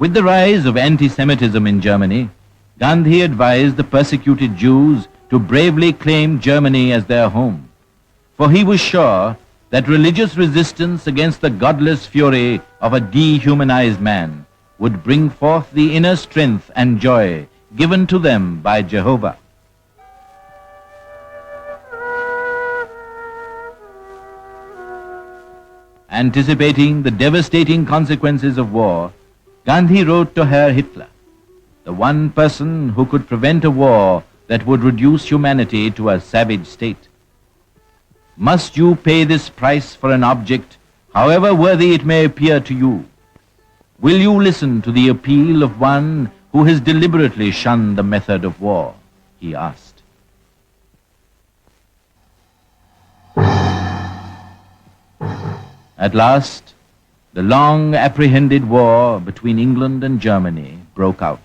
With the rise of anti-Semitism in Germany, Gandhi advised the persecuted Jews to bravely claim Germany as their home, for he was sure that religious resistance against the godless fury of a dehumanized man would bring forth the inner strength and joy given to them by Jehovah. Anticipating the devastating consequences of war, Gandhi wrote to Herr Hitler, the one person who could prevent a war that would reduce humanity to a savage state. Must you pay this price for an object, however worthy it may appear to you? Will you listen to the appeal of one who has deliberately shunned the method of war? He asked. At last, the long apprehended war between England and Germany broke out.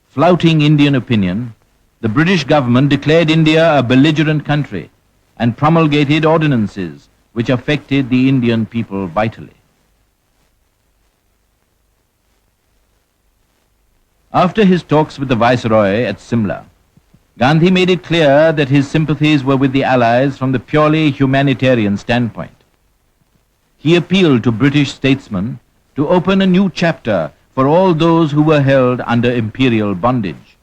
Flouting Indian opinion, the British government declared India a belligerent country and promulgated ordinances which affected the Indian people vitally. After his talks with the Viceroy at Simla, Gandhi made it clear that his sympathies were with the Allies from the purely humanitarian standpoint. He appealed to British statesmen to open a new chapter for all those who were held under imperial bondage.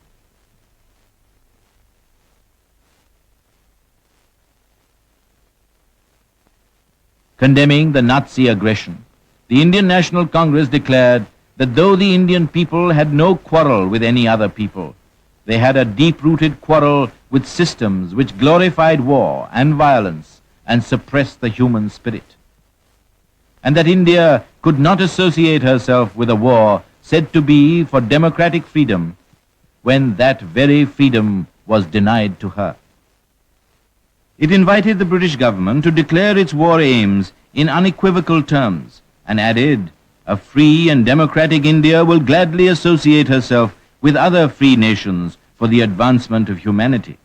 Condemning the Nazi aggression, the Indian National Congress declared that though the Indian people had no quarrel with any other people, they had a deep-rooted quarrel with systems which glorified war and violence and suppressed the human spirit, and that India could not associate herself with a war said to be for democratic freedom when that very freedom was denied to her. It invited the British government to declare its war aims in unequivocal terms and added, "A free and democratic India will gladly associate herself with other free nations for the advancement of humanity."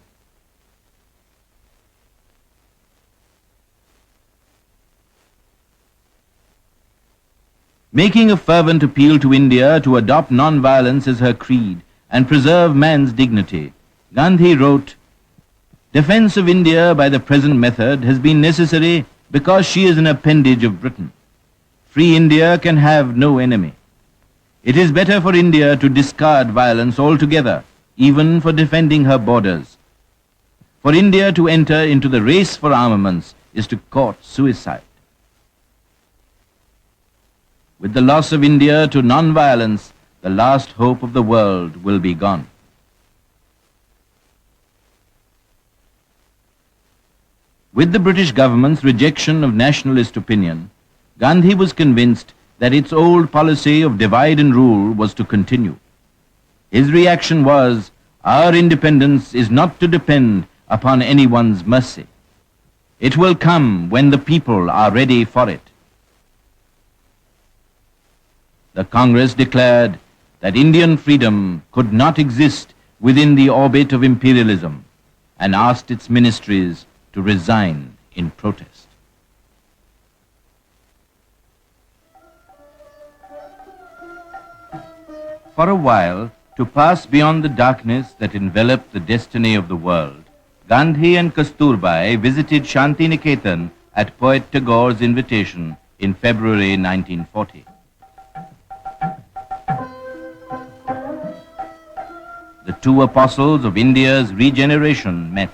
Making a fervent appeal to India to adopt nonviolence as her creed and preserve man's dignity, Gandhi wrote, "Defense of India by the present method has been necessary because she is an appendage of Britain. Free India can have no enemy. It is better for India to discard violence altogether, even for defending her borders. For India to enter into the race for armaments is to court suicide. With the loss of India to non-violence, the last hope of the world will be gone." With the British government's rejection of nationalist opinion, Gandhi was convinced that its old policy of divide and rule was to continue. His reaction was, "Our independence is not to depend upon anyone's mercy. It will come when the people are ready for it." The Congress declared that Indian freedom could not exist within the orbit of imperialism and asked its ministries to resign in protest. For a while, to pass beyond the darkness that enveloped the destiny of the world, Gandhi and Kasturbai visited Shanti Niketan at poet Tagore's invitation in February 1940. The two apostles of India's regeneration met.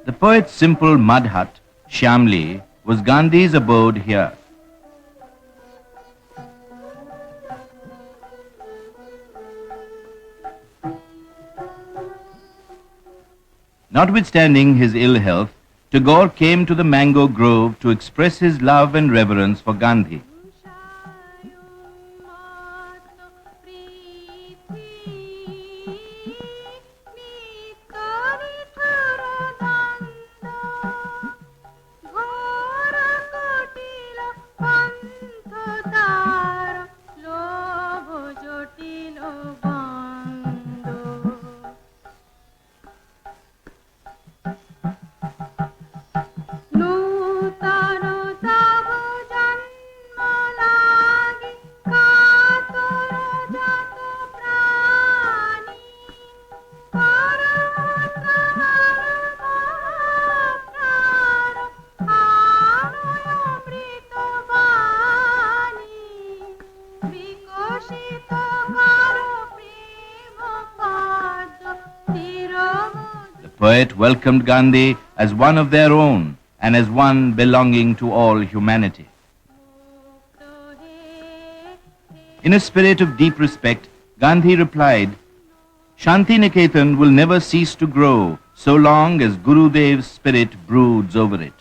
The poet's simple mud hut, Shyamli, was Gandhi's abode here. Notwithstanding his ill health, Tagore came to the mango grove to express his love and reverence for Gandhi. poet welcomed Gandhi as one of their own and as one belonging to all humanity. In a spirit of deep respect, Gandhi replied, "Shanti Niketan will never cease to grow so long as Gurudev's spirit broods over it."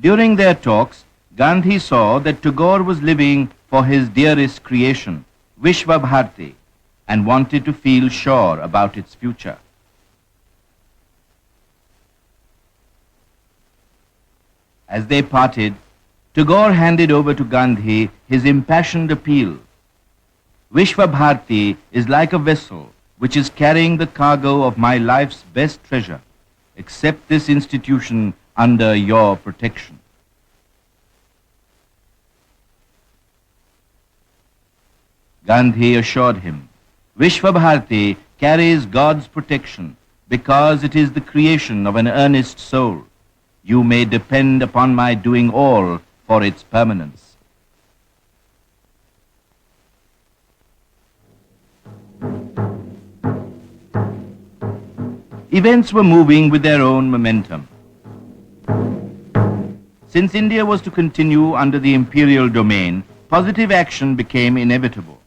During their talks, Gandhi saw that Tagore was living for his dearest creation, Vishwa Bharati, and wanted to feel sure about its future. As they parted, Tagore handed over to Gandhi his impassioned appeal. "Vishwa Bharati is like a vessel which is carrying the cargo of my life's best treasure. Accept this institution under your protection." Gandhi assured him, "Vishwa Bharati carries God's protection because it is the creation of an earnest soul. You may depend upon my doing all for its permanence." Events were moving with their own momentum. Since India was to continue under the imperial domain, positive action became inevitable.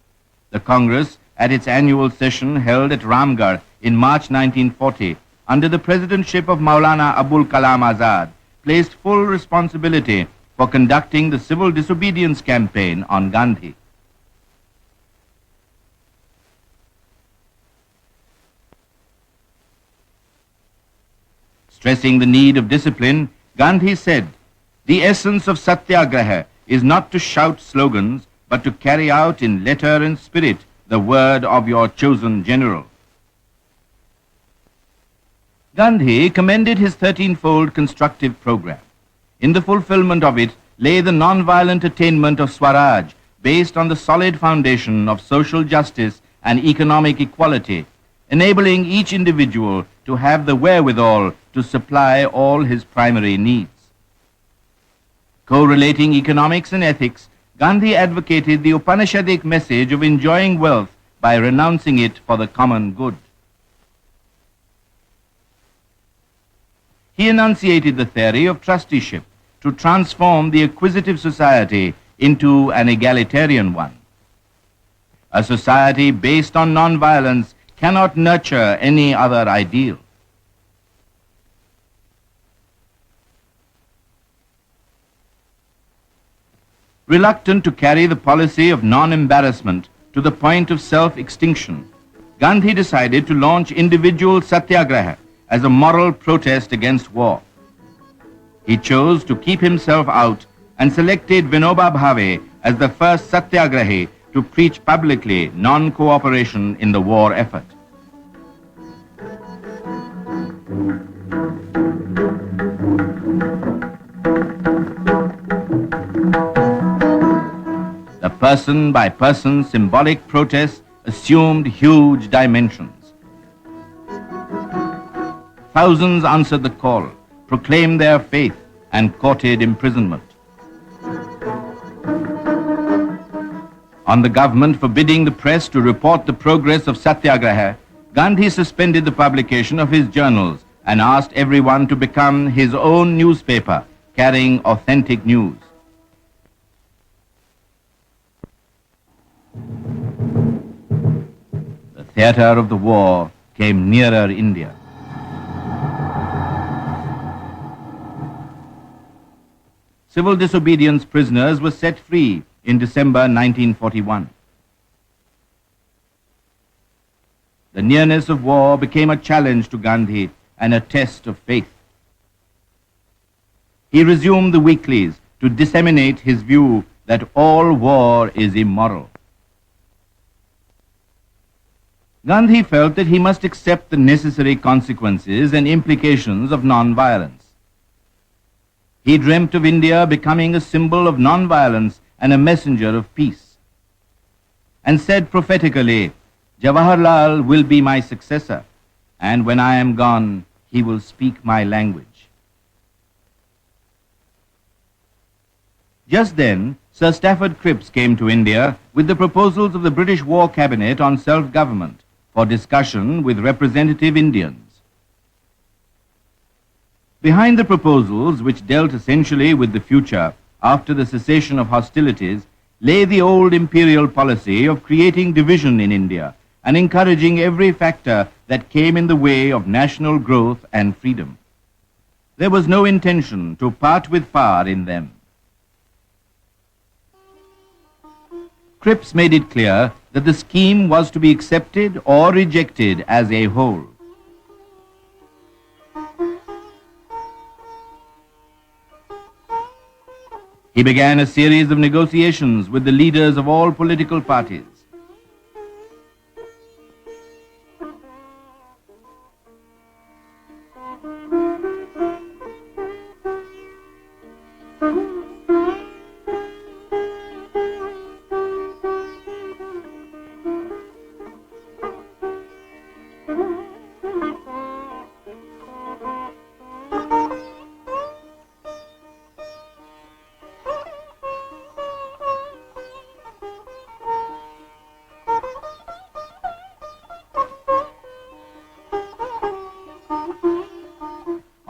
The Congress, at its annual session held at Ramgarh in March 1940, under the presidentship of Maulana Abul Kalam Azad, placed full responsibility for conducting the civil disobedience campaign on Gandhi. Stressing the need of discipline, Gandhi said, "The essence of Satyagraha is not to shout slogans, but to carry out in letter and spirit the word of your chosen general." Gandhi commended his 13-fold constructive program. In the fulfillment of it lay the non-violent attainment of Swaraj, based on the solid foundation of social justice and economic equality, enabling each individual to have the wherewithal to supply all his primary needs. Correlating economics and ethics, Gandhi advocated the Upanishadic message of enjoying wealth by renouncing it for the common good. He enunciated the theory of trusteeship to transform the acquisitive society into an egalitarian one. A society based on non-violence cannot nurture any other ideal. Reluctant to carry the policy of non-embarrassment to the point of self-extinction, Gandhi decided to launch individual Satyagraha as a moral protest against war. He chose to keep himself out and selected Vinoba Bhave as the first Satyagrahi to preach publicly non-cooperation in the war effort. The person-by-person symbolic protest assumed huge dimensions. Thousands answered the call, proclaimed their faith, and courted imprisonment. On the government forbidding the press to report the progress of Satyagraha, Gandhi suspended the publication of his journals and asked everyone to become his own newspaper, carrying authentic news. The theater of the war came nearer India. Civil disobedience prisoners were set free in December 1941. The nearness of war became a challenge to Gandhi and a test of faith. He resumed the weeklies to disseminate his view that all war is immoral. Gandhi felt that he must accept the necessary consequences and implications of non-violence. He dreamt of India becoming a symbol of non-violence and a messenger of peace. and said prophetically, Jawaharlal will be my successor, and when I am gone, he will speak my language. Just then, Sir Stafford Cripps came to India with the proposals of the British War Cabinet on self-government for discussion with representative Indians. Behind the proposals, which dealt essentially with the future after the cessation of hostilities, lay the old imperial policy of creating division in India and encouraging every factor that came in the way of national growth and freedom. There was no intention to part with power in them. Cripps made it clear that the scheme was to be accepted or rejected as a whole. He began a series of negotiations with the leaders of all political parties.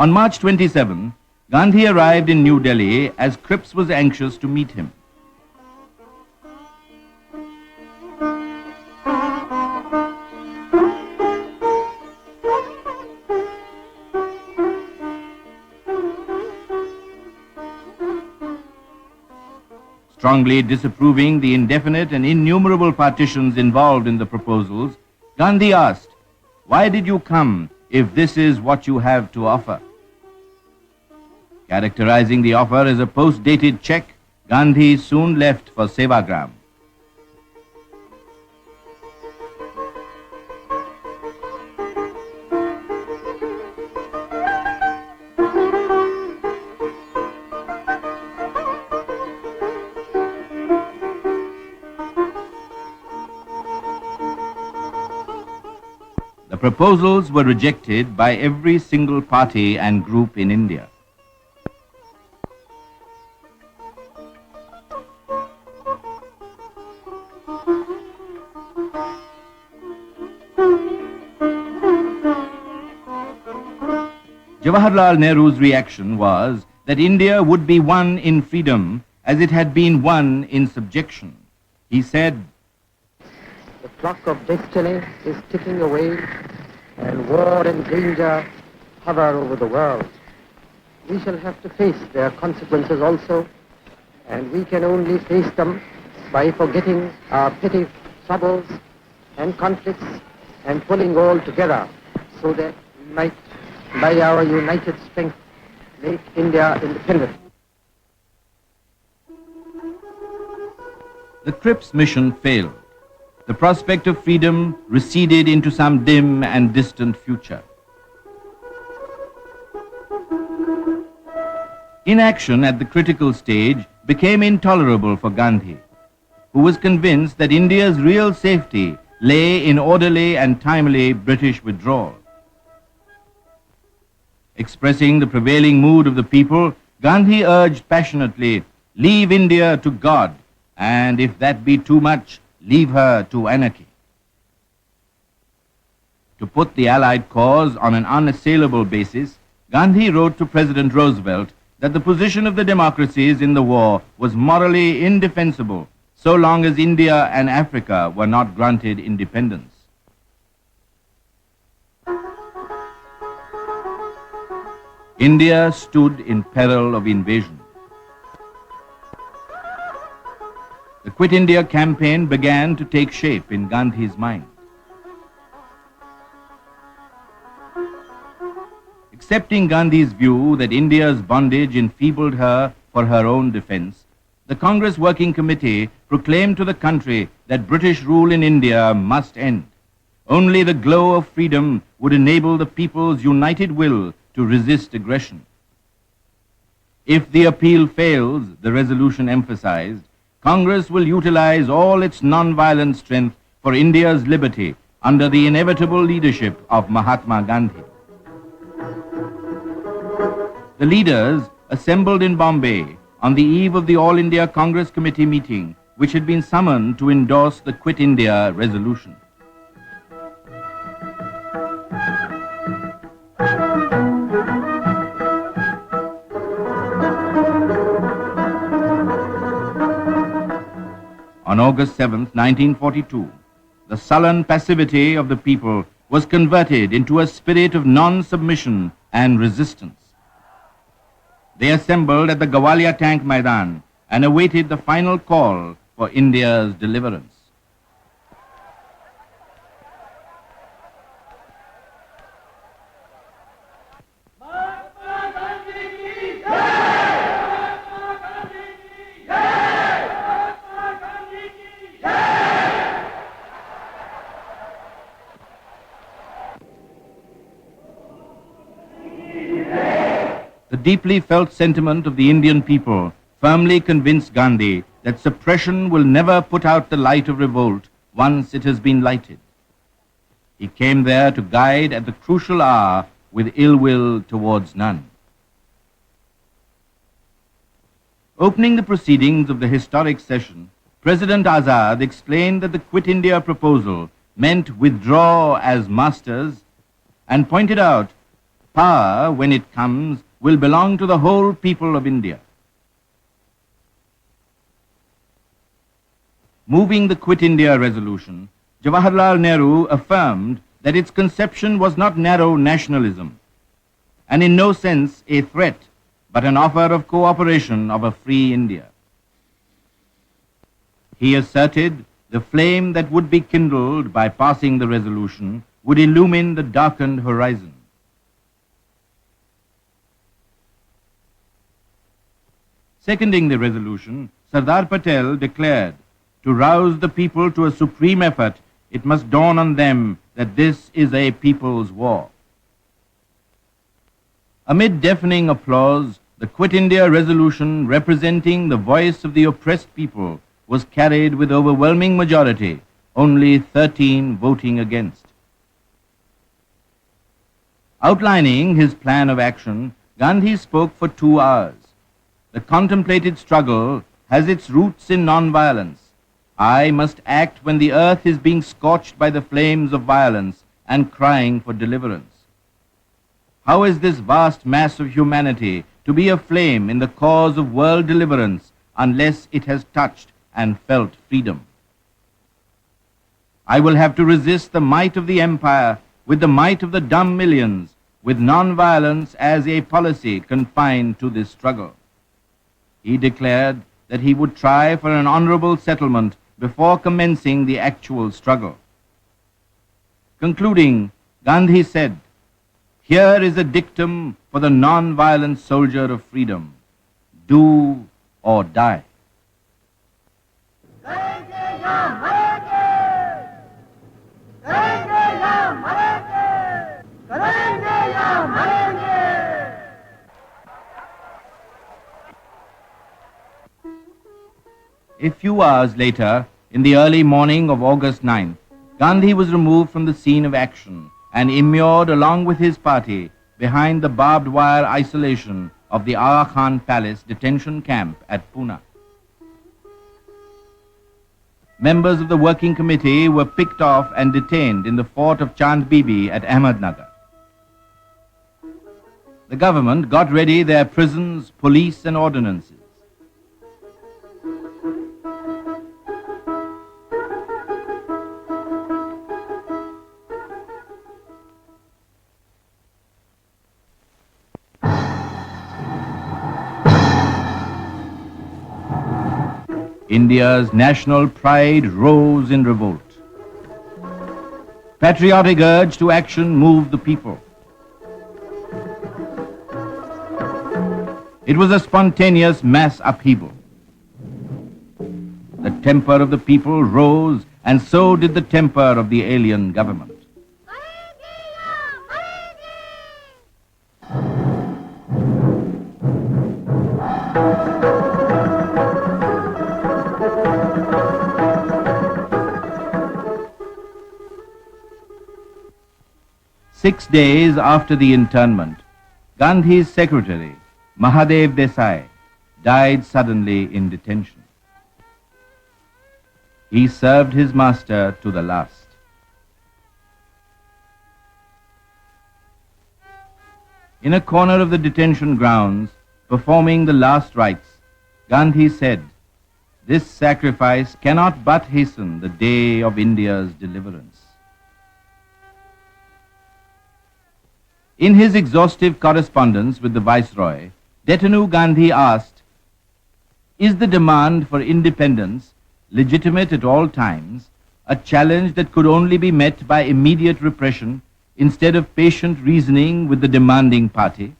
On March 27, Gandhi arrived in New Delhi as Cripps was anxious to meet him. Strongly disapproving the indefinite and innumerable partitions involved in the proposals, Gandhi asked, "Why did you come if this is what you have to offer?" Characterizing the offer as a post-dated check, Gandhi soon left for Sevagram. The proposals were rejected by every single party and group in India. Jawaharlal Nehru's reaction was that India would be one in freedom as it had been one in subjection. He said, "The clock of destiny is ticking away and war and danger hover over the world. We shall have to face their consequences also, and we can only face them by forgetting our petty troubles and conflicts and pulling all together so that we might, by our united strength, make India independent." The Cripps mission failed. The prospect of freedom receded into some dim and distant future. Inaction at the critical stage became intolerable for Gandhi, who was convinced that India's real safety lay in orderly and timely British withdrawal. Expressing the prevailing mood of the people, Gandhi urged passionately, "Leave India to God, and if that be too much, leave her to anarchy." To put the Allied cause on an unassailable basis, Gandhi wrote to President Roosevelt that the position of the democracies in the war was morally indefensible so long as India and Africa were not granted independence. India stood in peril of invasion. The Quit India campaign began to take shape in Gandhi's mind. Accepting Gandhi's view that India's bondage enfeebled her for her own defense, the Congress Working Committee proclaimed to the country that British rule in India must end. Only the glow of freedom would enable the people's united will to resist aggression. If the appeal fails, the resolution emphasized, Congress will utilize all its non-violent strength for India's liberty under the inevitable leadership of Mahatma Gandhi. The leaders assembled in Bombay on the eve of the All India Congress Committee meeting, which had been summoned to endorse the Quit India resolution. On August 7, 1942, the sullen passivity of the people was converted into a spirit of non-submission and resistance. They assembled at the Gawalia Tank Maidan and awaited the final call for India's deliverance. The deeply felt sentiment of the Indian people firmly convinced Gandhi that suppression will never put out the light of revolt once it has been lighted. He came there to guide at the crucial hour with ill will towards none. Opening the proceedings of the historic session, President Azad explained that the Quit India proposal meant withdraw as masters and pointed out power, when it comes, will belong to the whole people of India. Moving the Quit India resolution, Jawaharlal Nehru affirmed that its conception was not narrow nationalism, and in no sense a threat, but an offer of cooperation of a free India. He asserted the flame that would be kindled by passing the resolution would illumine the darkened horizon. Seconding the resolution, Sardar Patel declared, to rouse the people to a supreme effort, it must dawn on them that this is a people's war. Amid deafening applause, the Quit India resolution representing the voice of the oppressed people was carried with overwhelming majority, only 13 voting against. Outlining his plan of action, Gandhi spoke for 2 hours. The contemplated struggle has its roots in non-violence. I must act when the earth is being scorched by the flames of violence and crying for deliverance. How is this vast mass of humanity to be aflame in the cause of world deliverance unless it has touched and felt freedom? I will have to resist the might of the empire with the might of the dumb millions, with non-violence as a policy confined to this struggle. He declared that he would try for an honorable settlement before commencing the actual struggle. Concluding, Gandhi said, "Here is a dictum for the non-violent soldier of freedom. Do or die." A few hours later, in the early morning of August 9th, Gandhi was removed from the scene of action and immured along with his party behind the barbed wire isolation of the Aga Khan Palace detention camp at Pune. Members of the working committee were picked off and detained in the fort of Chand Bibi at Ahmednagar. The government got ready their prisons, police and ordinances. India's national pride rose in revolt. Patriotic urge to action moved the people. It was a spontaneous mass upheaval. The temper of the people rose, and so did the temper of the alien government. 6 days after the internment, Gandhi's secretary, Mahadev Desai, died suddenly in detention. He served his master to the last. In a corner of the detention grounds, performing the last rites, Gandhi said, "This sacrifice cannot but hasten the day of India's deliverance." In his exhaustive correspondence with the Viceroy, Detenu Gandhi asked, "Is the demand for independence, legitimate at all times, a challenge that could only be met by immediate repression instead of patient reasoning with the demanding party?"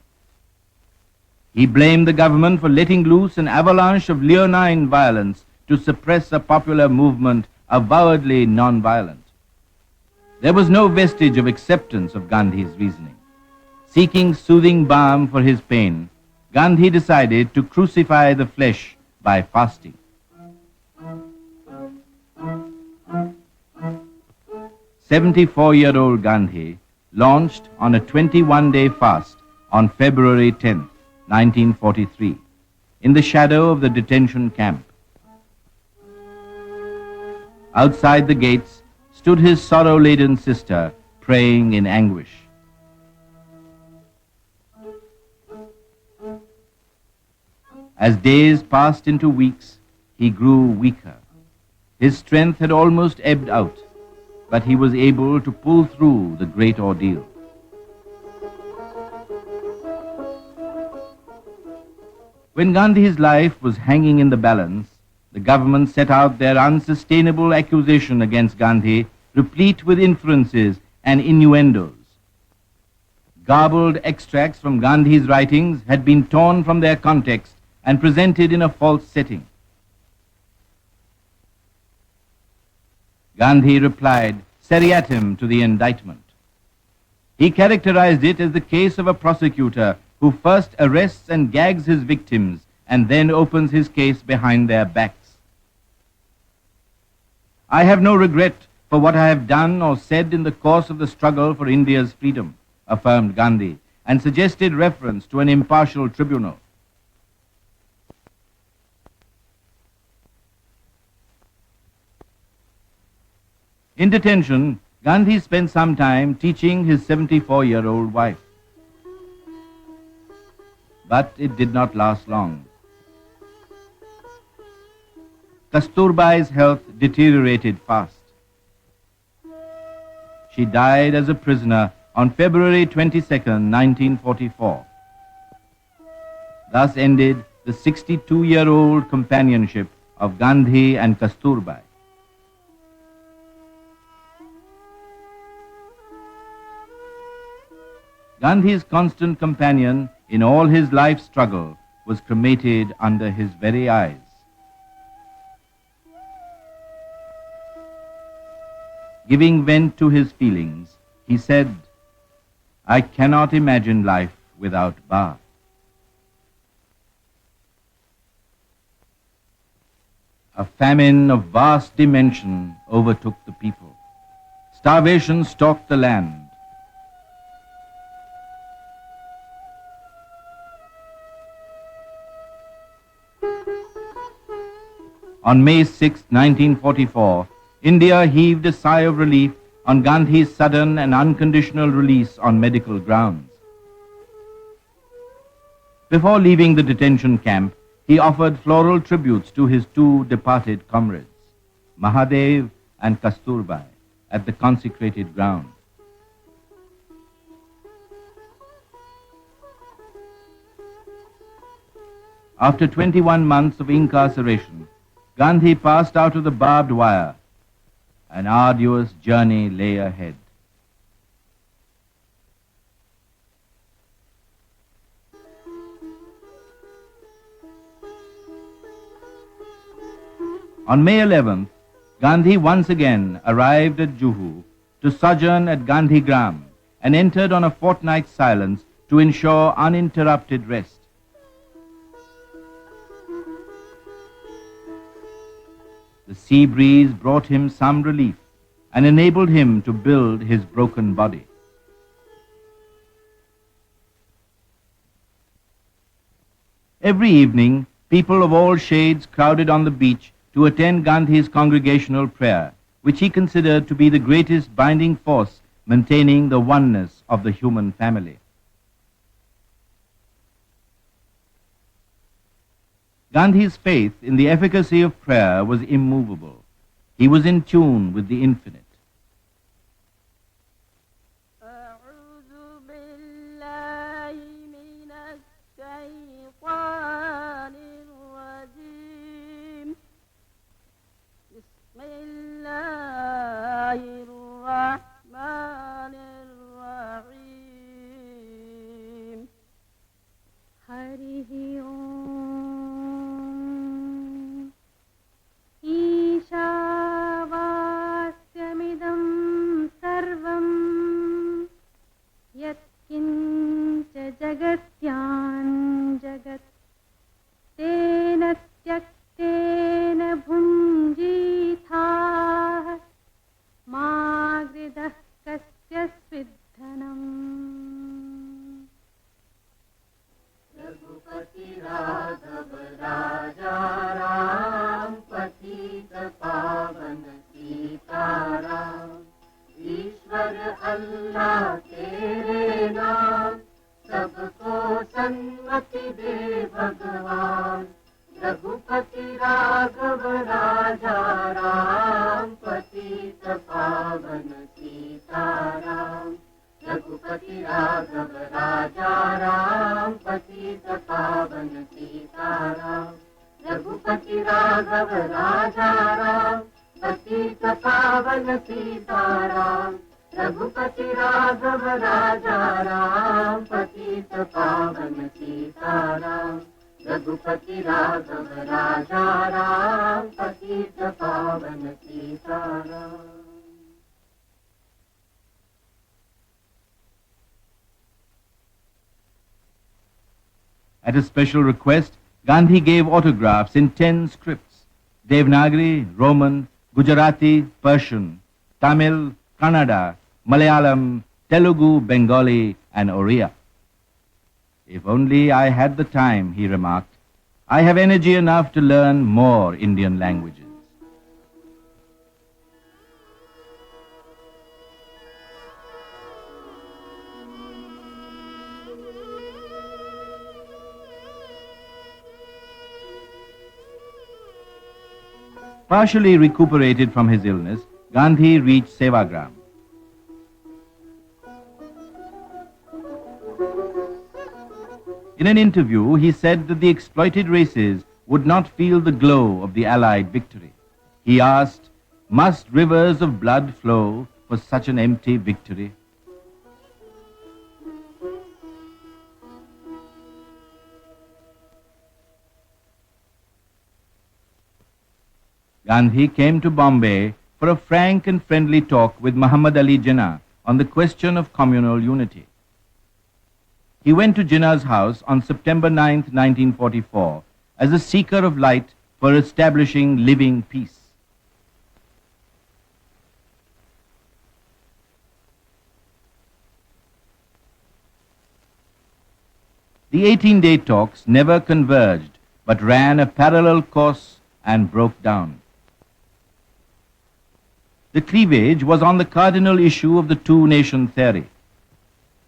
He blamed the government for letting loose an avalanche of leonine violence to suppress a popular movement avowedly non-violent. There was no vestige of acceptance of Gandhi's reasoning. Seeking soothing balm for his pain, Gandhi decided to crucify the flesh by fasting. "74-year-old Gandhi launched on a 21-day fast on February 10th, 1943, in the shadow of the detention camp. Outside the gates stood his sorrow-laden sister, praying in anguish. As days passed into weeks, he grew weaker. His strength had almost ebbed out, but he was able to pull through the great ordeal. When Gandhi's life was hanging in the balance, the government set out their unsustainable accusation against Gandhi, replete with inferences and innuendos. Garbled extracts from Gandhi's writings had been torn from their context and presented in a false setting. Gandhi replied seriatim to the indictment. He characterized it as the case of a prosecutor who first arrests and gags his victims and then opens his case behind their backs. "I have no regret for what I have done or said in the course of the struggle for India's freedom," affirmed Gandhi, and suggested reference to an impartial tribunal. In detention, Gandhi spent some time teaching his 74-year-old wife. But it did not last long. Kasturbai's health deteriorated fast. She died as a prisoner on February 22nd, 1944. Thus ended the 62-year-old companionship of Gandhi and Kasturbai. Gandhi's constant companion in all his life struggle was cremated under his very eyes. Giving vent to his feelings, he said, "I cannot imagine life without bath." A famine of vast dimension overtook the people. Starvation stalked the land. On May 6, 1944, India heaved a sigh of relief on Gandhi's sudden and unconditional release on medical grounds. Before leaving the detention camp, he offered floral tributes to his two departed comrades, Mahadev and Kasturbai, at the consecrated ground. After 21 months of incarceration, Gandhi passed out of the barbed wire. An arduous journey lay ahead. On May 11th, Gandhi once again arrived at Juhu to sojourn at Gandhi Gram and entered on a fortnight's silence to ensure uninterrupted rest. The sea breeze brought him some relief and enabled him to build his broken body. Every evening, people of all shades crowded on the beach to attend Gandhi's congregational prayer, which he considered to be the greatest binding force maintaining the oneness of the human family. Gandhi's faith in the efficacy of prayer was immovable. He was in tune with the infinite. At a special request, Gandhi gave autographs in 10 scripts: Devanagari, Roman, Gujarati, Persian, Tamil, Kannada, Malayalam, Telugu, Bengali, and Oriya. "If only I had the time," he remarked. "I have energy enough to learn more Indian languages." Partially recuperated from his illness, Gandhi reached Sevagram. In an interview, he said that the exploited races would not feel the glow of the Allied victory. He asked, "Must rivers of blood flow for such an empty victory?" Gandhi came to Bombay for a frank and friendly talk with Muhammad Ali Jinnah on the question of communal unity. He went to Jinnah's house on September 9, 1944, as a seeker of light for establishing living peace. The 18-day talks never converged, but ran a parallel course and broke down. The cleavage was on the cardinal issue of the two-nation theory.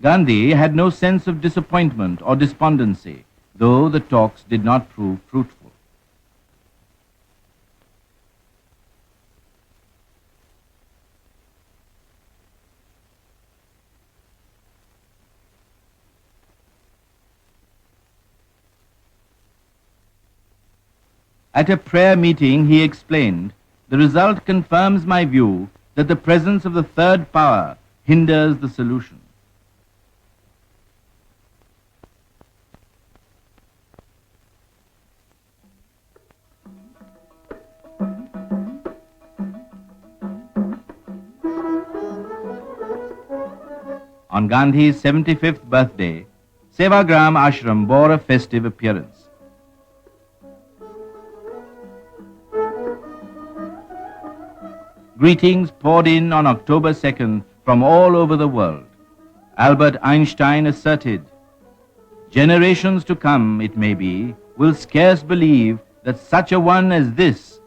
Gandhi had no sense of disappointment or despondency, though the talks did not prove fruitful. At a prayer meeting, he explained, "The result confirms my view that the presence of the third power hinders the solution." On Gandhi's 75th birthday, Sevagram Ashram bore a festive appearance. Greetings poured in on October 2nd from all over the world. Albert Einstein asserted, Generations to come, it may be, will scarce believe that such a one as this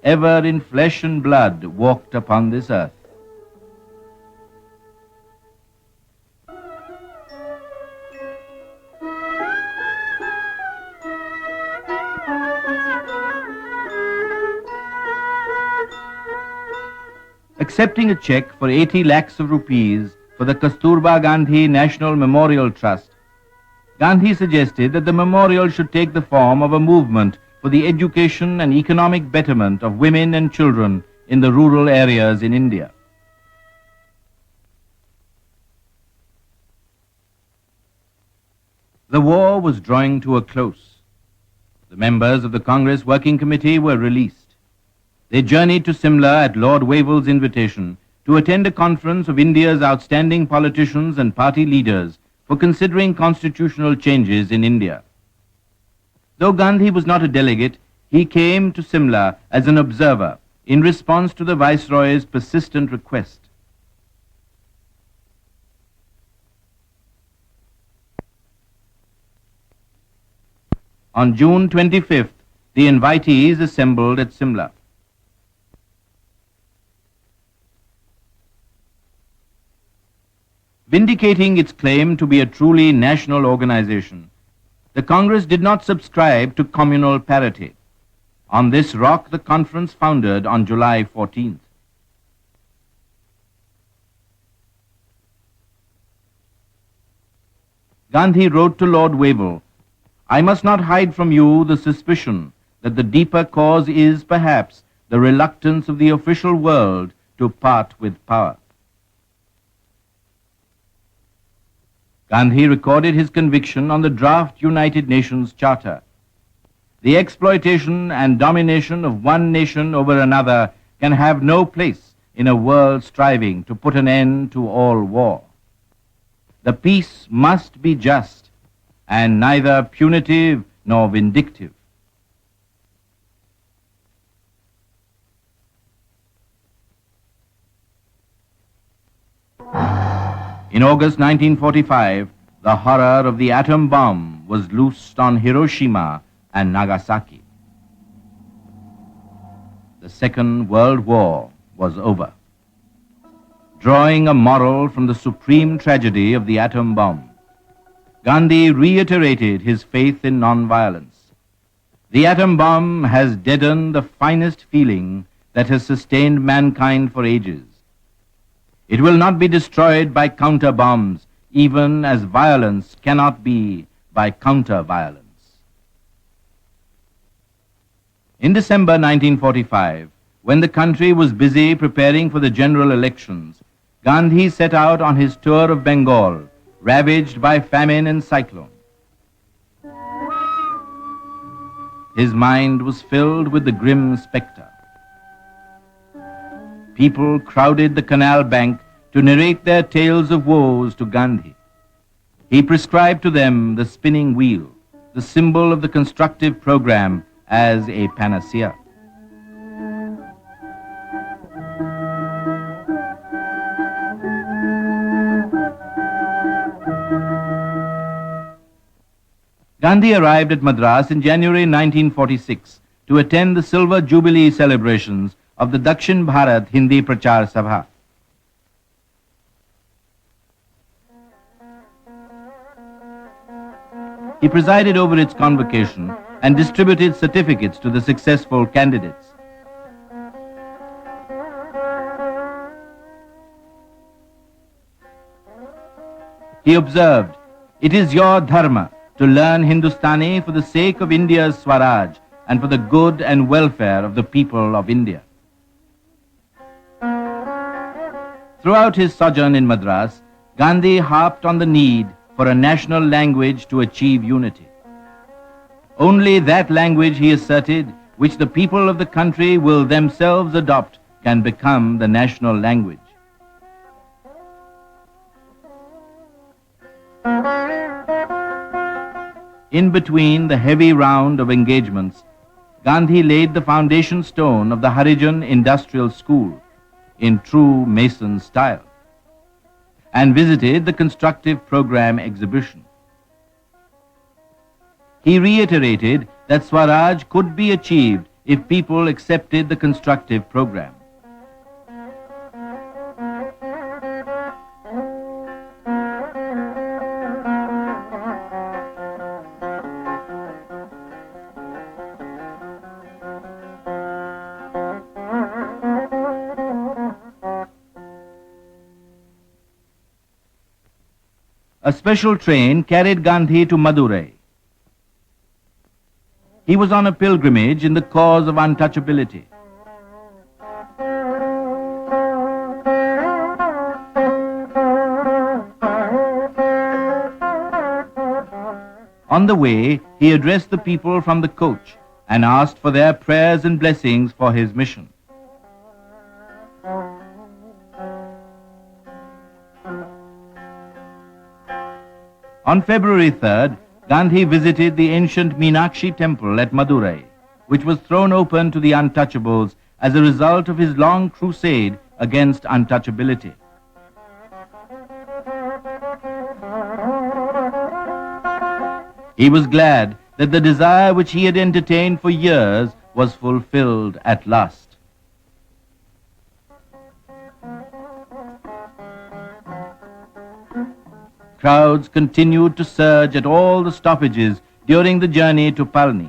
ever in flesh and blood walked upon this earth. Accepting a check for 80 lakhs of rupees for the Kasturba Gandhi National Memorial Trust, Gandhi suggested that the memorial should take the form of a movement for the education and economic betterment of women and children in the rural areas in India. The war was drawing to a close. The members of the Congress Working Committee were released. They journeyed to Simla at Lord Wavell's invitation to attend a conference of India's outstanding politicians and party leaders for considering constitutional changes in India. Though Gandhi was not a delegate, he came to Simla as an observer in response to the Viceroy's persistent request. On June 25th, the invitees assembled at Simla. Vindicating its claim to be a truly national organization, the Congress did not subscribe to communal parity. On this rock, the conference foundered on July 14th. Gandhi wrote to Lord Wavell, "I must not hide from you the suspicion that the deeper cause is, perhaps, the reluctance of the official world to part with power." Gandhi recorded his conviction on the draft United Nations Charter. The exploitation and domination of one nation over another can have no place in a world striving to put an end to all war. The peace must be just and neither punitive nor vindictive. In August 1945, the horror of the atom bomb was loosed on Hiroshima and Nagasaki. The Second World War was over. Drawing a moral from the supreme tragedy of the atom bomb, Gandhi reiterated his faith in nonviolence. The atom bomb has deadened the finest feeling that has sustained mankind for ages. It will not be destroyed by counter-bombs, even as violence cannot be by counter-violence. In December 1945, when the country was busy preparing for the general elections, Gandhi set out on his tour of Bengal, ravaged by famine and cyclone. His mind was filled with the grim spectre. People crowded the canal bank to narrate their tales of woes to Gandhi. He prescribed to them the spinning wheel, the symbol of the constructive program, as a panacea. Gandhi arrived at Madras in January 1946 to attend the Silver Jubilee celebrations of the Dakshin Bharat Hindi Prachar Sabha. He presided over its convocation and distributed certificates to the successful candidates. He observed, "It is your dharma to learn Hindustani for the sake of India's Swaraj and for the good and welfare of the people of India." Throughout his sojourn in Madras, Gandhi harped on the need for a national language to achieve unity. Only that language, he asserted, which the people of the country will themselves adopt, can become the national language. In between the heavy round of engagements, Gandhi laid the foundation stone of the Harijan Industrial School in true Mason style and visited the constructive program exhibition. He reiterated that Swaraj could be achieved if people accepted the constructive program. A special train carried Gandhi to Madurai. He was on a pilgrimage in the cause of untouchability. On the way, he addressed the people from the coach and asked for their prayers and blessings for his mission. On February 3rd, Gandhi visited the ancient Meenakshi temple at Madurai, which was thrown open to the untouchables as a result of his long crusade against untouchability. He was glad that the desire which he had entertained for years was fulfilled at last. Crowds continued to surge at all the stoppages during the journey to Palni.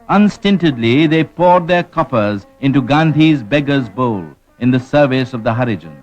Unstintedly, they poured their coppers into Gandhi's beggar's bowl in the service of the Harijans.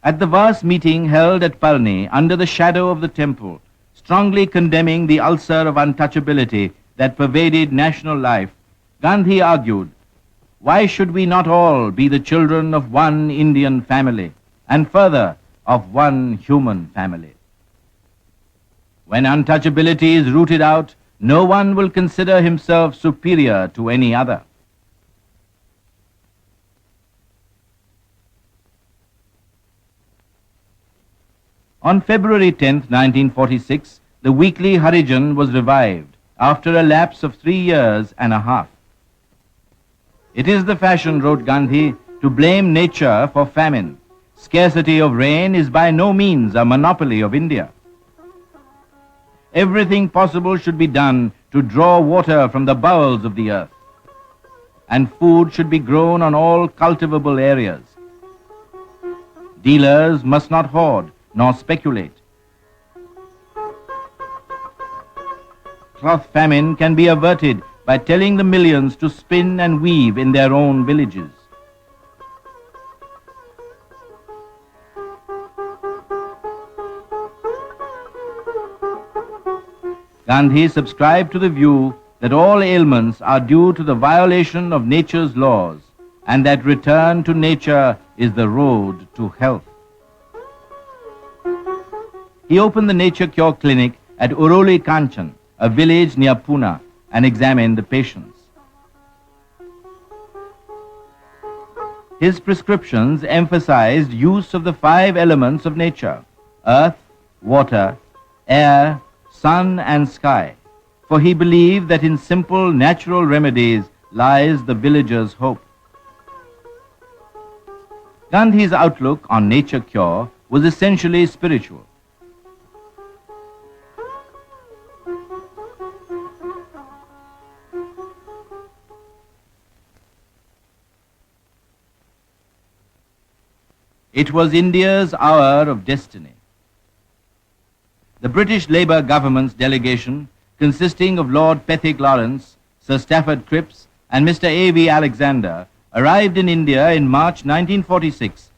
At the vast meeting held at Palni under the shadow of the temple, strongly condemning the ulcer of untouchability that pervaded national life, Gandhi argued, why should we not all be the children of one Indian family, and further, of one human family? When untouchability is rooted out, no one will consider himself superior to any other. On February 10, 1946, the weekly Harijan was revived after a lapse of 3 years and a half. It is the fashion, wrote Gandhi, to blame nature for famine. Scarcity of rain is by no means a monopoly of India. Everything possible should be done to draw water from the bowels of the earth, and food should be grown on all cultivable areas. Dealers must not hoard nor speculate. Cloth famine can be averted by telling the millions to spin and weave in their own villages. Gandhi subscribed to the view that all ailments are due to the violation of nature's laws, and that return to nature is the road to health. He opened the Nature Cure Clinic at Uroli Kanchan, a village near Pune, and examined the patients. His prescriptions emphasized use of the 5 elements of nature: earth, water, air, sun, and sky, for he believed that in simple natural remedies lies the villager's hope. Gandhi's outlook on nature cure was essentially spiritual. It was India's hour of destiny. The British Labour government's delegation, consisting of Lord Pethick Lawrence, Sir Stafford Cripps, and Mr. A.V. Alexander, arrived in India in March 1946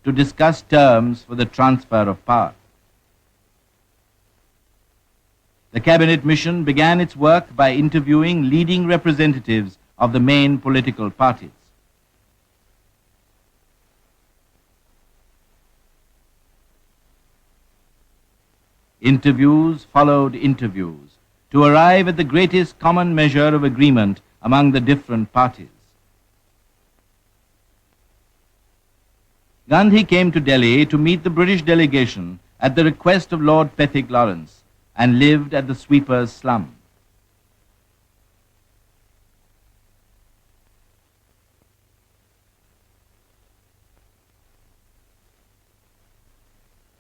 to discuss terms for the transfer of power. The cabinet mission began its work by interviewing leading representatives of the main political parties. Interviews followed interviews to arrive at the greatest common measure of agreement among the different parties. Gandhi came to Delhi to meet the British delegation at the request of Lord Pethick Lawrence and lived at the sweepers' slum.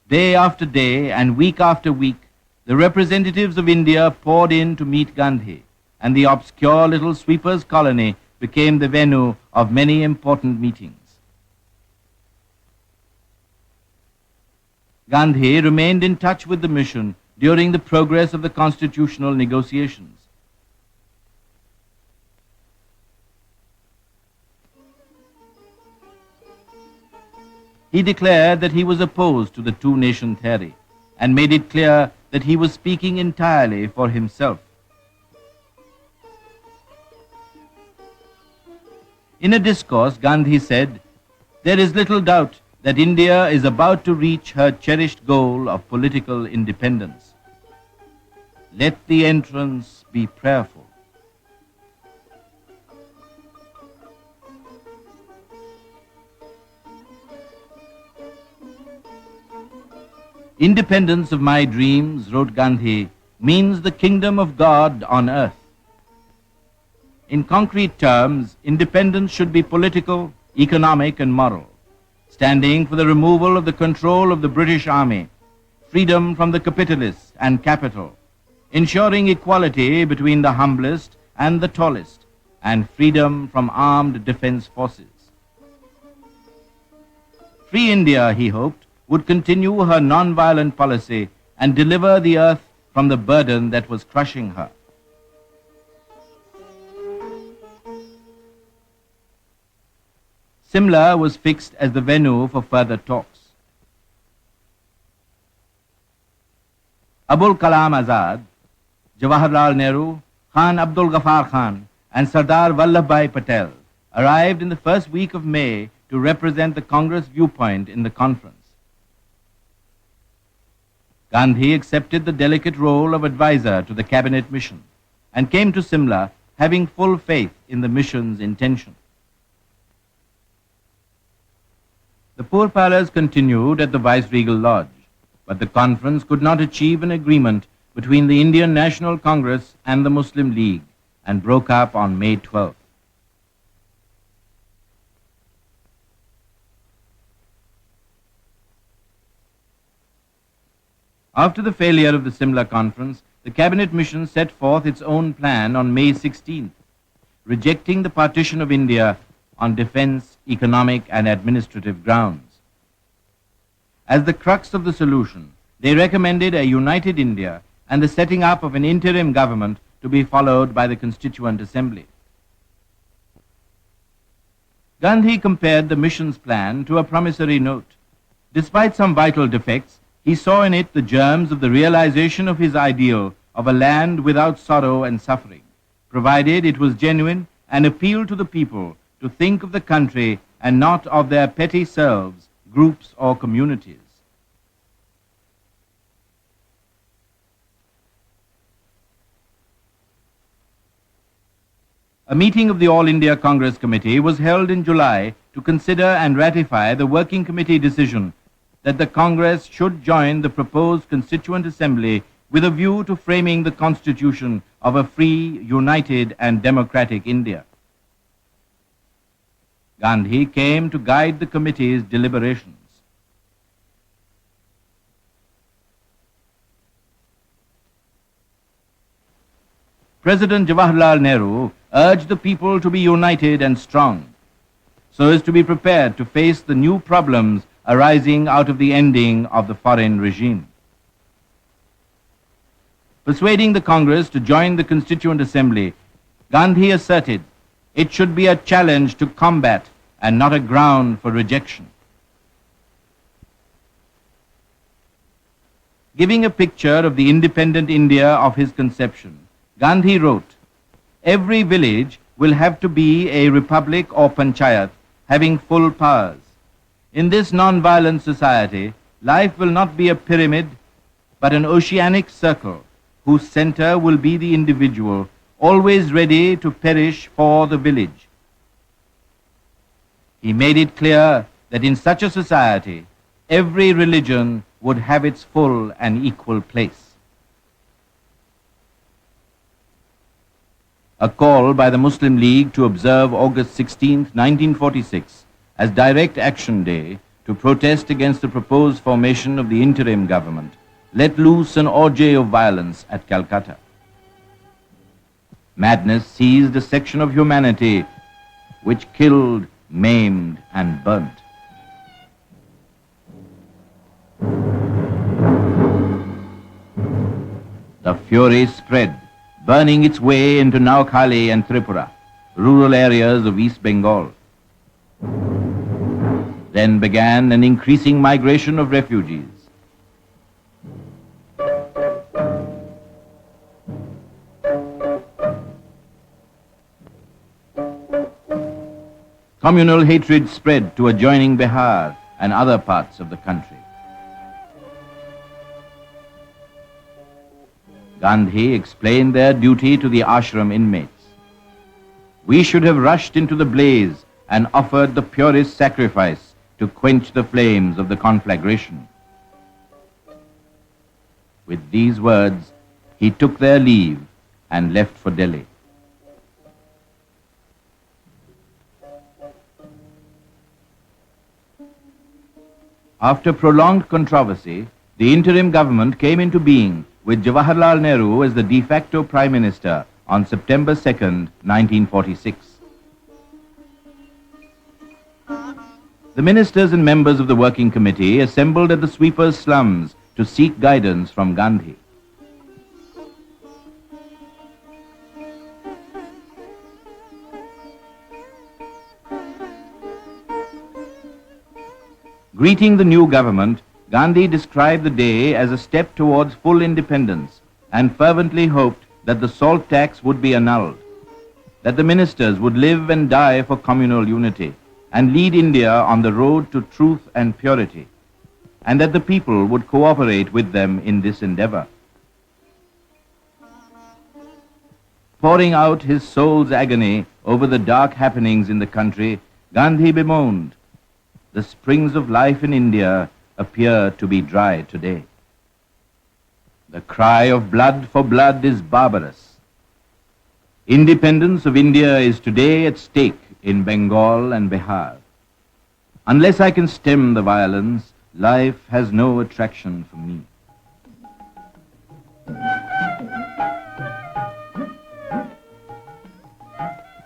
Day after day and week after week, the representatives of India poured in to meet Gandhi, and the obscure little sweepers' colony became the venue of many important meetings. Gandhi remained in touch with the mission during the progress of the constitutional negotiations. He declared that he was opposed to the two-nation theory and made it clear that he was speaking entirely for himself. In a discourse, Gandhi said, "There is little doubt that India is about to reach her cherished goal of political independence. Let the entrance be prayerful." "Independence of my dreams," wrote Gandhi, "means the kingdom of God on earth." In concrete terms, independence should be political, economic, and moral, standing for the removal of the control of the British Army, freedom from the capitalists and capital, ensuring equality between the humblest and the tallest, and freedom from armed defense forces. Free India, he hoped, would continue her nonviolent policy and deliver the earth from the burden that was crushing her. Simla was fixed as the venue for further talks. Abul Kalam Azad, Jawaharlal Nehru, Khan Abdul Ghaffar Khan, and Sardar Vallabhbhai Patel arrived in the first week of May to represent the Congress viewpoint in the conference. Gandhi accepted the delicate role of advisor to the cabinet mission and came to Simla having full faith in the mission's intention. The pourparlers continued at the Viceregal Lodge, but the conference could not achieve an agreement between the Indian National Congress and the Muslim League and broke up on May 12th. After the failure of the Simla conference, the cabinet mission set forth its own plan on May 16th, rejecting the partition of India on defense, economic, and administrative grounds. As the crux of the solution, they recommended a united India and the setting up of an interim government to be followed by the Constituent Assembly. Gandhi compared the mission's plan to a promissory note. Despite some vital defects, he saw in it the germs of the realization of his ideal of a land without sorrow and suffering, provided it was genuine and appealed to the people to think of the country and not of their petty selves, groups, or communities. A meeting of the All India Congress Committee was held in July to consider and ratify the Working Committee decision that the Congress should join the proposed Constituent Assembly with a view to framing the constitution of a free, united, and democratic India. Gandhi came to guide the committee's deliberations. President Jawaharlal Nehru urged the people to be united and strong, so as to be prepared to face the new problems arising out of the ending of the foreign regime. Persuading the Congress to join the Constituent Assembly, Gandhi asserted it should be a challenge to combat and not a ground for rejection. Giving a picture of the independent India of his conception, Gandhi wrote, "Every village will have to be a republic or panchayat having full powers. In this non-violent society, life will not be a pyramid, but an oceanic circle whose center will be the individual, always ready to perish for the village." He made it clear that in such a society, every religion would have its full and equal place. A call by the Muslim League to observe August 16, 1946, as Direct Action Day to protest against the proposed formation of the interim government let loose an orgy of violence at Calcutta. Madness seized a section of humanity which killed, maimed, and burnt. The fury spread, burning its way into Naukhali and Tripura, rural areas of East Bengal. Then began an increasing migration of refugees. Communal hatred spread to adjoining Bihar and other parts of the country. Gandhi explained their duty to the ashram inmates. "We should have rushed into the blaze and offered the purest sacrifice to quench the flames of the conflagration." With these words, he took their leave and left for Delhi. After prolonged controversy, the interim government came into being with Jawaharlal Nehru as the de facto Prime Minister on September 2nd, 1946. The ministers and members of the working committee assembled at the sweepers' slums to seek guidance from Gandhi. Greeting the new government, Gandhi described the day as a step towards full independence and fervently hoped that the salt tax would be annulled, that the ministers would live and die for communal unity and lead India on the road to truth and purity, and that the people would cooperate with them in this endeavor. Pouring out his soul's agony over the dark happenings in the country, Gandhi bemoaned, "The springs of life in India appear to be dry today. The cry of blood for blood is barbarous. Independence of India is today at stake in Bengal and Bihar. Unless I can stem the violence, life has no attraction for me."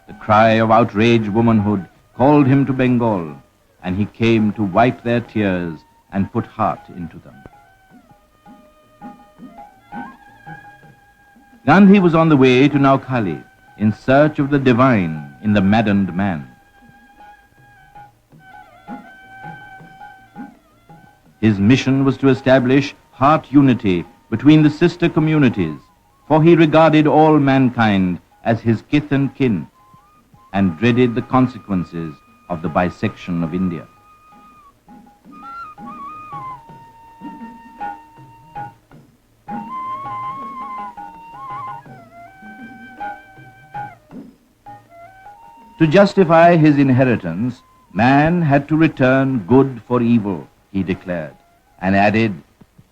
The cry of outraged womanhood called him to Bengal, and he came to wipe their tears and put heart into them. Gandhi was on the way to Naukhali in search of the divine in the maddened man. His mission was to establish heart unity between the sister communities, for he regarded all mankind as his kith and kin and dreaded the consequences of the bisection of India. To justify his inheritance, man had to return good for evil, he declared, and added,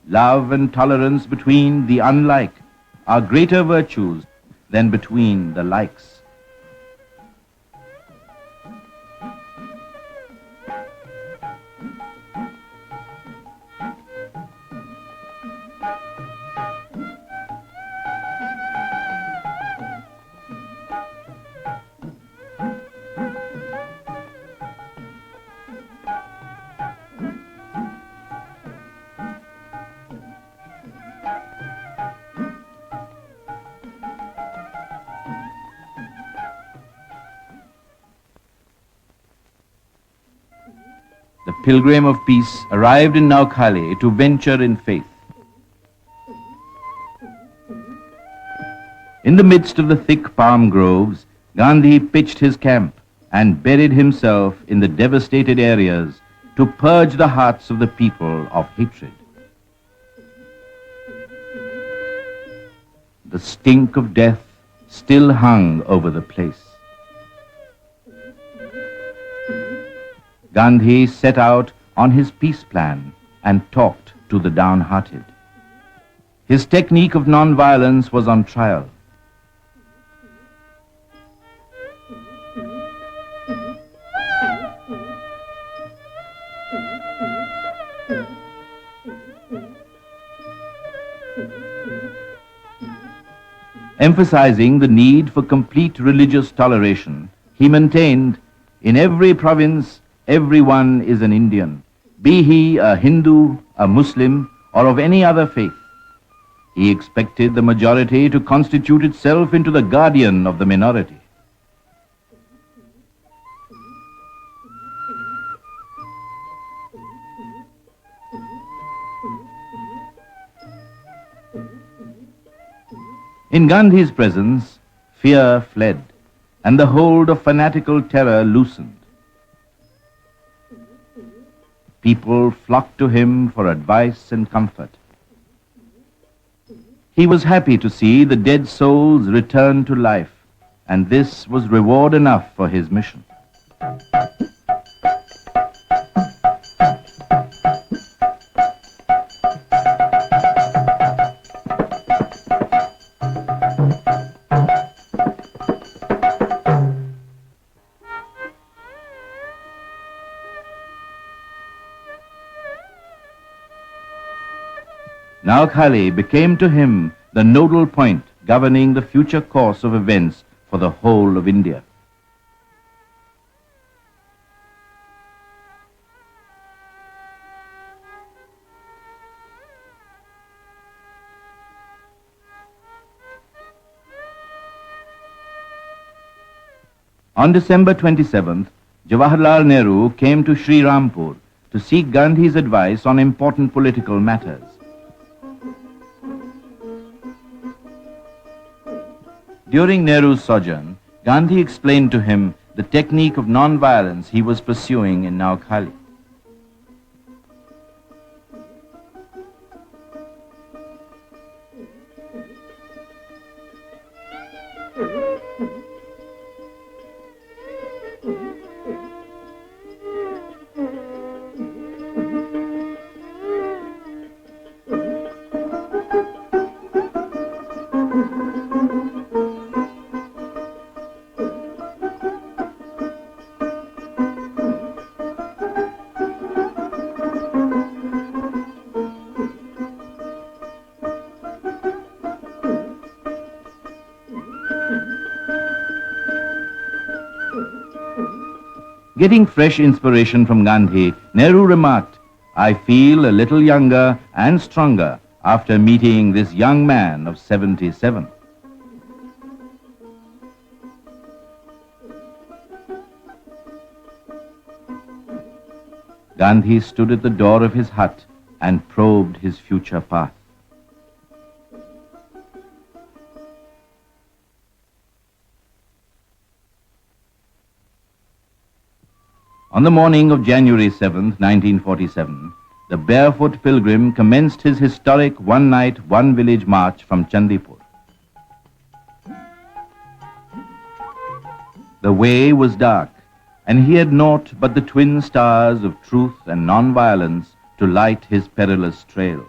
"Love and tolerance between the unlike are greater virtues than between the likes." The pilgrim of peace arrived in Naukhali to venture in faith. In the midst of the thick palm groves, Gandhi pitched his camp and buried himself in the devastated areas to purge the hearts of the people of hatred. The stink of death still hung over the place. Gandhi set out on his peace plan and talked to the downhearted. His technique of nonviolence was on trial. Emphasizing the need for complete religious toleration, he maintained, in every province, everyone is an Indian, be he a Hindu, a Muslim, or of any other faith. He expected the majority to constitute itself into the guardian of the minority. In Gandhi's presence, fear fled, and the hold of fanatical terror loosened. People flocked to him for advice and comfort. He was happy to see the dead souls return to life, and this was reward enough for his mission. Now Khali became to him the nodal point governing the future course of events for the whole of India. On December 27th, Jawaharlal Nehru came to Sri Rampur to seek Gandhi's advice on important political matters. During Nehru's sojourn, Gandhi explained to him the technique of non-violence he was pursuing in Khali. Getting fresh inspiration from Gandhi, Nehru remarked, "I feel a little younger and stronger after meeting this young man of 77. Gandhi stood at the door of his hut and probed his future path. On the morning of January 7th, 1947, the barefoot pilgrim commenced his historic one-night, one-village march from Chandipur. The way was dark, and he had naught but the twin stars of truth and non-violence to light his perilous trail.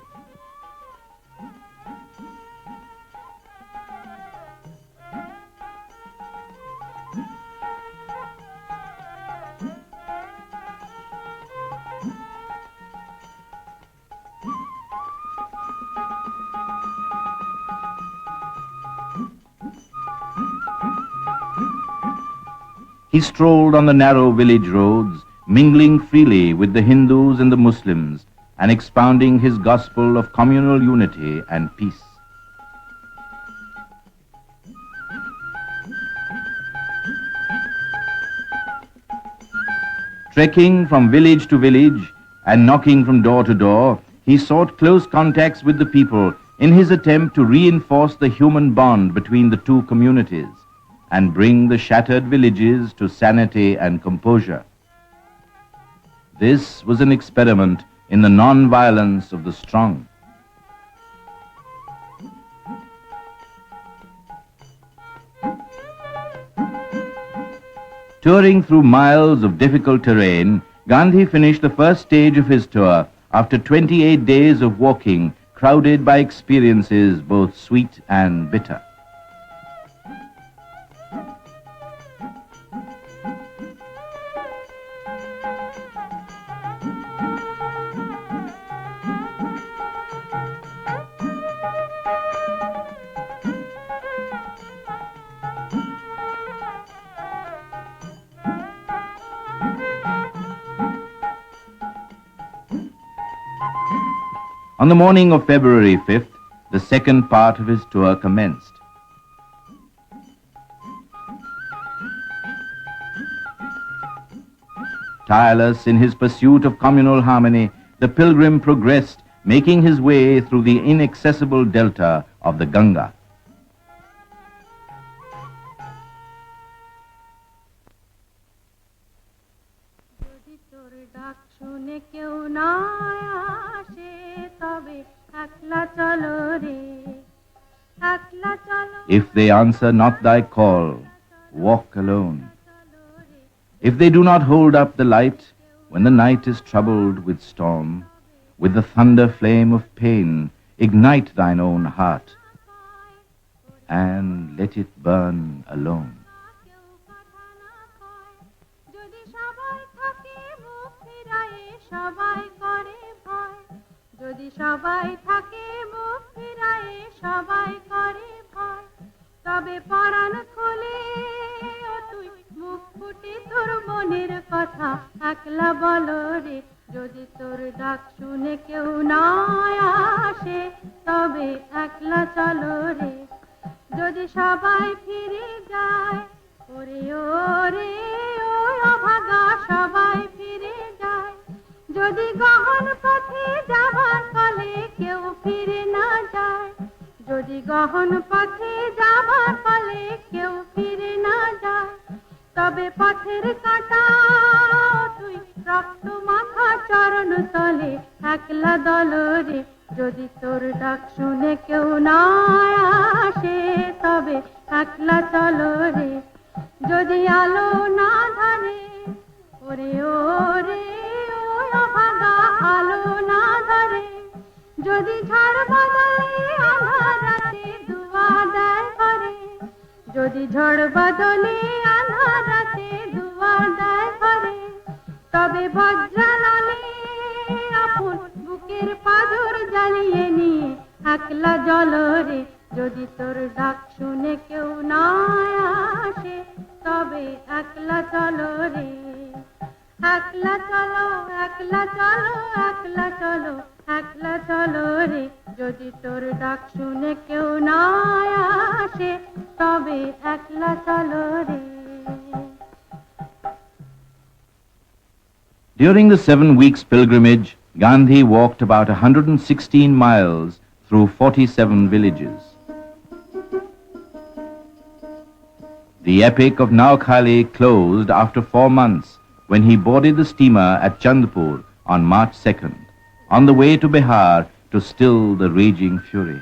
He strolled on the narrow village roads, mingling freely with the Hindus and the Muslims, and expounding his gospel of communal unity and peace. Trekking from village to village and knocking from door to door, he sought close contacts with the people in his attempt to reinforce the human bond between the two communities and bring the shattered villages to sanity and composure. This was an experiment in the non-violence of the strong. Touring through miles of difficult terrain, Gandhi finished the first stage of his tour after 28 days of walking, crowded by experiences both sweet and bitter. On the morning of February 5th, the second part of his tour commenced. Tireless in his pursuit of communal harmony, the pilgrim progressed, making his way through the inaccessible delta of the Ganga. If they answer not thy call, walk alone. If they do not hold up the light when the night is troubled with storm, with the thunder flame of pain, ignite thine own heart and let it burn alone. যদি সবাই থাকে মুখ ফিরায়ে সবাই করে ভয় তবে পরাণ খুলে ও তুই মুখ ফুটে তোর মনের কথা একলা বলো রে যদি তোর ডাক শুনে কেউ না আসে তবে একলা চলো রে যদি সবাই ফিরে যায় ওরে ওরে ও অভাগা সবাই ফিরে যায় যদি গহন পথে যাবার ফলে কেউ ফিরে না যায় যদি গহন পথে যাবার ফলে কেউ ফিরে না যায় তবে পথের কাঁটা তুই রক্ত মাখা চরণ তলে একলা দলরে যদি তোর ডাক শুনে কেউ না আসে তবে একলা চলো রে যদি আলো না ধরে ওরে ওরে ভাগা আলো না ধরে যদি ঝড় বদলে আঁধার রাতে দুয়ার দেয় করে যদি ঝড় বদলে আঁধার রাতে দুয়ার দেয় করে তবে বজ্রানলে আপন বুকের পাথর জ্বালিয়ে নিয়ে একলা জলরে যদি তোর ডাক শুনে কেউ না আসে তবে একলা চলো রে একলা চলো একলা চলো একলা চলো একলা চলো রে যদি তোর ডাক শুনে কেউ না আসে তবে একলা চলো রে During the 7 weeks pilgrimage, Gandhi walked about 116 miles through 47 villages. The epic of Naukhali closed after 4 months when he boarded the steamer at Chandpur on March 2nd, on the way to Bihar to still the raging fury.